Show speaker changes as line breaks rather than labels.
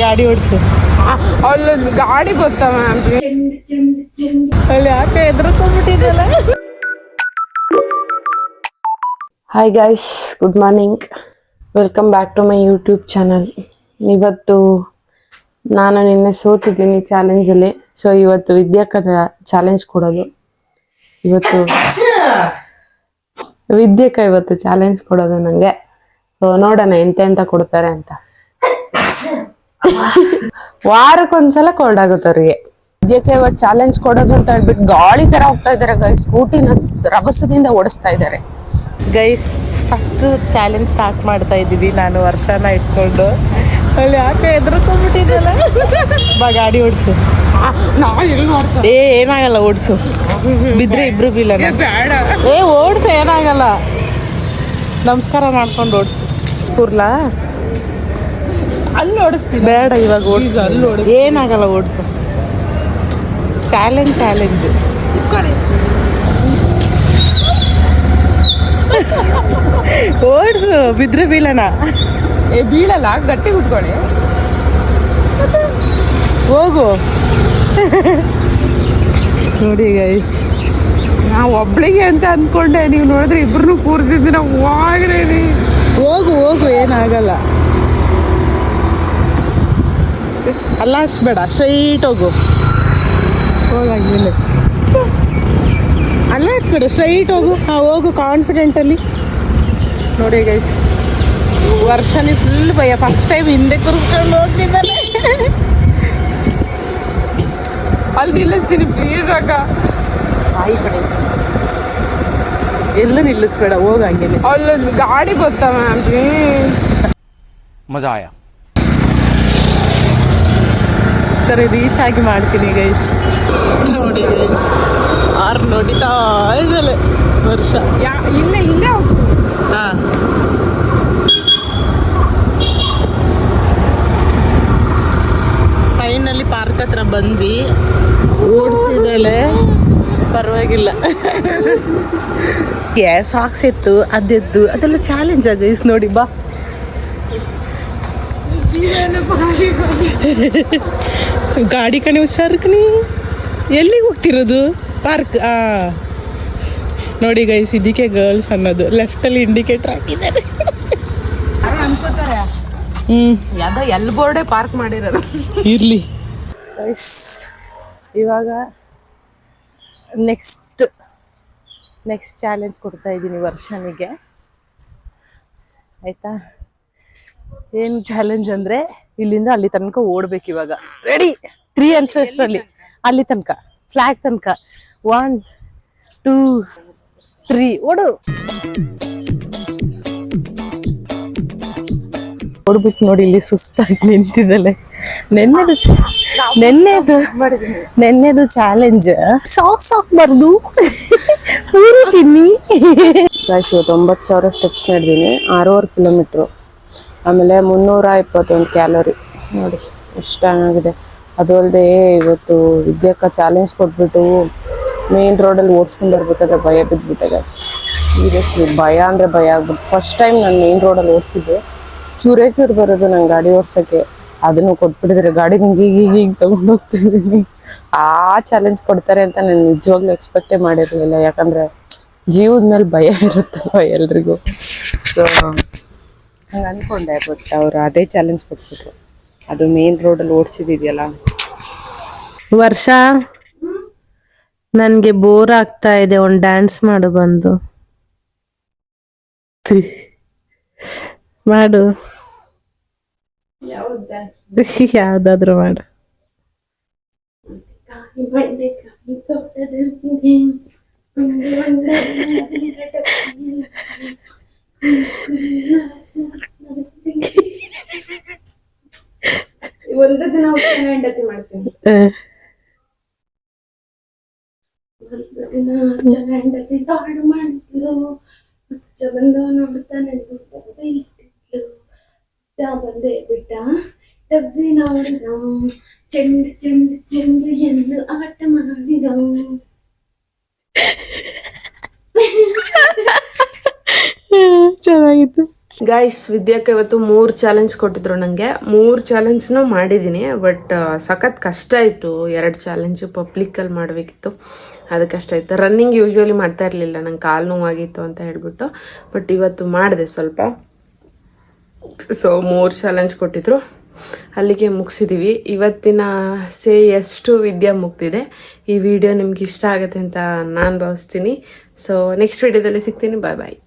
ಗಾಡಿ ಓಡಿಸು.
ಅಲ್ಲೊಂದು ಗಾಡಿ ಗೊತ್ತವ
ಅಲ್ಲಿ ಯಾಕೆ ಎದ್ರಕೊಂಡ್ಬಿಟ್ಟಿದ್ದಲ್ಲ.
Hi guys, good morning, welcome back to my YouTube channel. ಇವತ್ತು ನಾನು ನಿನ್ನೆ ಸೋತಿದ್ದೀನಿ ಚಾಲೆಂಜಲ್ಲಿ. ಸೊ ಇವತ್ತು ವಿದ್ಯಾಕ್ಕದ ಚಾಲೆಂಜ್ ಕೊಡೋದು. ಇವತ್ತು ಚಾಲೆಂಜ್ ಕೊಡೋದು ನನಗೆ. ಸೊ ನೋಡೋಣ ಎಂತ ಕೊಡ್ತಾರೆ ಅಂತ. ವಾರಕ್ಕೊಂದ್ಸಲ ಕೋಲ್ಡ್ ಆಗುತ್ತೆ ಅವ್ರಿಗೆ. ವಿದ್ಯಕ್ಕೆ ಇವತ್ತು ಚಾಲೆಂಜ್ ಕೊಡೋದು ಅಂತ ಹೇಳ್ಬಿಟ್ಟು ಗಾಳಿ ತರ ಹೋಗ್ತಾ ಇದಾರೆ ಗೈಸ್. ಸ್ಕೂಟಿನ ರಭಸದಿಂದ ಓಡಿಸ್ತಾ ಇದ್ದಾರೆ
ಗೈಸ್. ಫಸ್ಟ್ ಚಾಲೆಂಜ್ ಸ್ಟಾರ್ಟ್ ಮಾಡ್ತಾ ಇದ್ದೀವಿ. ನಾನು ವರ್ಷನ ಇಟ್ಕೊಂಡು ಅಲ್ಲಿ ಯಾಕೆ ಎದ್ರಕೊಂಡ್ಬಿಟ್ಟಿದ್ದಲ್ಲ. ಬಾ ಗಾಡಿ ಓಡಿಸು. ಏನಾಗಲ್ಲ, ಓಡಿಸು. ಬಿದ್ರೆ ಇಬ್ರು ಬೀಳ. ಓಡಿಸು, ಏನಾಗಲ್ಲ. ನಮಸ್ಕಾರ ಮಾಡ್ಕೊಂಡು ಓಡಿಸು. ಕೂರ್ಲಾ
ಅಲ್ಲಿ ಓಡಿಸ್ತೀನಿ.
ಬೇಡ, ಇವಾಗ ಓಡಿಸು. ಏನಾಗಲ್ಲ, ಓಡಿಸು. ಚಾಲೆಂಜ್ ಓಡಿಸು. ಬಿದ್ರೆ ಬೀಳಣ.
ಬೀಳಲ್ಲ, ಗಟ್ಟಿ ಕುತ್ಕೊಳ್ಳಿ.
ಹೋಗು. ನೋಡಿ ಗೈಸ್,
ನಾ ಒಬ್ಳಿಗೆ ಅಂತ ಅಂದ್ಕೊಂಡೆ. ನೀವು ನೋಡಿದ್ರೆ ಇಬ್ರು ಕೂರ್ಸಿದ್ದೀರ.
ಹೋಗು, ಏನಾಗಲ್ಲ. ಅಲ್ಲಾಡ್ಸ್ಬೇಡ, ಸ್ಟ್ರೈಟ್ ಹೋಗು. ಹೋಗಾಗ್ಲಿಲ್ಲ, ಅಲ್ಲಾಡ್ಸ್ಬೇಡ, ಸ್ಟ್ರೈಟ್ ಹೋಗು. ಹೋಗು ಕಾನ್ಫಿಡೆಂಟಲ್ಲಿ. ನೋಡಿ ಗೈಸ್, ವರ್ಷನೇ ಫುಲ್ ಭಯ. ಫಸ್ಟ್ ಟೈಮ್ ಹಿಂದೆ ಕೂರಿಸ್ಕೊಂಡು ಹೋಗ್ತಿದ್ದಾನೆ.
ಅಲ್ಲಿ ನಿಲ್ಲಿಸ್ತೀನಿ ಪ್ಲೀಸ್ ಅಕ್ಕ.
ಆಯಿ ಕಡೆ ಎಲ್ಲೂ ನಿಲ್ಲಿಸ್ಬೇಡ, ಹೋಗ ಹಂಗೇನೆ.
ಅಲ್ಲೊಂದು ಗಾಡಿ ಗೊತ್ತಾ ಮ್ಯಾಮ್, ಪ್ಲೀಸ್.
ಮಜಾ ಆಯಾ.
ಸರಿ, ರೀಚ್ ಆಗಿ ಮಾಡ್ತೀನಿ ಗೈಸ್. ನೋಡಿ ಗೈಸ್, ಆರು ನೋಡಿತಾ ಇದ್ದಲೆ ವರ್ಷ.
ಹಿಂದೆ
ಹಾಂ, ಫೈನಲಿ ಪಾರ್ಕ್ ಹತ್ರ ಬಂದ್ವಿ. ಓಡಿಸಿದಳೆ, ಪರವಾಗಿಲ್ಲ. ಸಾಕ್ಸ್ ಎತ್ತು, ಅದೆದ್ದು ಅದೆಲ್ಲ ಚಾಲೆಂಜ್ ಗೈಸ್. ನೋಡಿ ಬಾ. ಗಾಡಿ ಕಣೆ, ಹುಷಾರ್ಕಣಿ. ಎಲ್ಲಿಗೆ ಹೋಗ್ತಿರೋದು? ಪಾರ್ಕ್. ನೋಡಿ ಗೈಸ್, ಇದಕ್ಕೆ ಗರ್ಲ್ಸ್ ಅನ್ನೋದು. ಲೆಫ್ಟಲ್ಲಿ ಇಂಡಿಕೇಟರ್ ಹಾಕಿದ್ದಾರೆ.
ಯಾವ್ದೋ ಎಲ್ ಬೋರ್ಡೇ ಪಾರ್ಕ್ ಮಾಡಿರೋದು.
ಇರ್ಲಿ ಗೈಸ್, ಇವಾಗ ನೆಕ್ಸ್ಟ್ ಚಾಲೆಂಜ್ ಕೊಡ್ತಾ ಇದ್ದೀನಿ ವರ್ಷನಿಗೆ. ಆಯ್ತಾ? ಏನು ಚಾಲೆಂಜ್ ಅಂದರೆ, ಇಲ್ಲಿಂದ ಅಲ್ಲಿ ತನಕ ಓಡ್ಬೇಕು. ಇವಾಗ ರೆಡಿ? 3 ಅನ್ಸಷ್ಟರಲ್ಲಿ ಅಲ್ಲಿ ತನಕ, ಫ್ಲಾಗ್ ತನಕ. 1 2 3 ಓಡು. ಓಡ್ಬಿಟ್ಟು ನೋಡಿ, ಇಲ್ಲಿ ಸುಸ್ತಾಗಿ ನಿಂತಿದ್ದಲೆ. ನೆನ್ನೆದು ಚಾಲೆಂಜ್ ಸಾಕ್ಸ್ ಹಾಕ್ಬಾರ್ದು, ಪೂರಿ ತಿನ್ನಿ. ಇವತ್ತು 9,000 ಸ್ಟೆಪ್ಸ್ ನಡೆದೀನಿ, 6.5 ಕಿಲೋಮೀಟ್ರು. ಆಮೇಲೆ 321 ಕ್ಯಾಲೋರಿ. ನೋಡಿ ಎಷ್ಟು ಚೆನ್ನಾಗಿದೆ. ಅದು ಅಲ್ಲದೆ ಇವತ್ತು ವಿದ್ಯಾಕ್ಕ ಚಾಲೆಂಜ್ ಕೊಟ್ಬಿಟ್ಟು ಮೇನ್ ರೋಡಲ್ಲಿ ಓಡಿಸ್ಕೊಂಡು ಬರ್ಬೇಕಾದ್ರೆ ಭಯ ಬಿದ್ದುಬಿಟ್ಟೆ. ಸೀರಿಯಸ್ಲಿ ಭಯ ಅಂದರೆ ಭಯ ಆಗ್ಬಿಟ್ಟು. ಫಸ್ಟ್ ಟೈಮ್ ನಾನು ಮೇನ್ ರೋಡಲ್ಲಿ ಓಡಿಸಿದ್ದೆ. ಚೂರೇ ಬರೋದು ನಂಗೆ ಗಾಡಿ ಓಡ್ಸೋಕ್ಕೆ. ಅದನ್ನು ಕೊಟ್ಬಿಟ್ಟಿದ್ರೆ ಗಾಡಿ ಹೀಗೆ ತಗೊಂಡು ಹೋಗ್ತಿದ್ದೀನಿ. ಆ ಚಾಲೆಂಜ್ ಕೊಡ್ತಾರೆ ಅಂತ ನಾನು ನಿಜವಾಗ್ಲೂ ಎಕ್ಸ್ಪೆಕ್ಟೇ ಮಾಡಿರಲಿಲ್ಲ. ಯಾಕಂದರೆ ಜೀವದ ಮೇಲೆ ಭಯ ಇರುತ್ತಲ್ವ ಎಲ್ರಿಗೂ. ಸೊ ಹಂಗೆ ಅಂದ್ಕೊಂಡೆ. ಬಟ್ ಅವರು ಅದೇ ಚಾಲೆಂಜ್ ಕೊಟ್ಬಿಟ್ರು. ಅದು ಮೇನ್ ರೋಡಲ್ಲಿ ಓಡಿಸಿದಿದೆಯಲ್ಲ. ವರ್ಷ ನನಗೆ ಬೋರ್ ಆಗ್ತಾ ಇದೆ, ಒಂದು ಡ್ಯಾನ್ಸ್ ಮಾಡು ಬಂದು. ಮಾಡು, ಯಾವ್ದಾದ್ರು ಮಾಡು.
ಒಂದು ದಿನ ಹೆಂಡತಿ ಮಾಡ್ತೀನಿ. ಒಂದು ದಿನ ಹೆಂಡತಿ ಹಾಡು ಮಾಡಿದ್ಲು, ಬಂದು ನೋಡ್ತಾನೆ ಬಂದೆ ಬಿಟ್ಟ ಡಬ್ಬಿ ನೋಡಿದ, ಚೆಂಡು ಚೆಂಡು ಚೆಂಡು ಎಂದು ಆಟ ಮಾಡಿದ.
ಚೆನ್ನಾಗಿತ್ತು.
ಗೈಸ್, ವಿದ್ಯಾಕ್ಕೆ ಇವತ್ತು 3 ಚಾಲೆಂಜ್ ಕೊಟ್ಟಿದ್ರು ನನಗೆ. 3 ಚಾಲೆಂಜ್ನೂ ಮಾಡಿದ್ದೀನಿ. ಬಟ್ ಸಖತ್ ಕಷ್ಟ ಇತ್ತು. 2 ಚಾಲೆಂಜು ಪಬ್ಲಿಕ್ಕಲ್ಲಿ ಮಾಡಬೇಕಿತ್ತು, ಅದು ಕಷ್ಟ ಇತ್ತು. ರನ್ನಿಂಗ್ ಯೂಶ್ವಲಿ ಮಾಡ್ತಾ ಇರಲಿಲ್ಲ, ನಂಗೆ ಕಾಲು ನೋವಾಗಿತ್ತು ಅಂತ ಹೇಳ್ಬಿಟ್ಟು. ಬಟ್ ಇವತ್ತು ಮಾಡಿದೆ ಸ್ವಲ್ಪ. ಸೊ 3 ಚಾಲೆಂಜ್ ಕೊಟ್ಟಿದ್ರು, ಅಲ್ಲಿಗೆ ಮುಗಿಸಿದ್ದೀವಿ. ಇವತ್ತಿನ ಎಷ್ಟು ವಿದ್ಯಾ ಮುಗ್ದಿದೆ. ಈ ವಿಡಿಯೋ ನಿಮ್ಗೆ ಇಷ್ಟ ಆಗುತ್ತೆ ಅಂತ ನಾನು ಭಾವಿಸ್ತೀನಿ. ಸೊ ನೆಕ್ಸ್ಟ್ ವಿಡಿಯೋದಲ್ಲಿ ಸಿಗ್ತೀನಿ. ಬಾಯ್ ಬಾಯ್.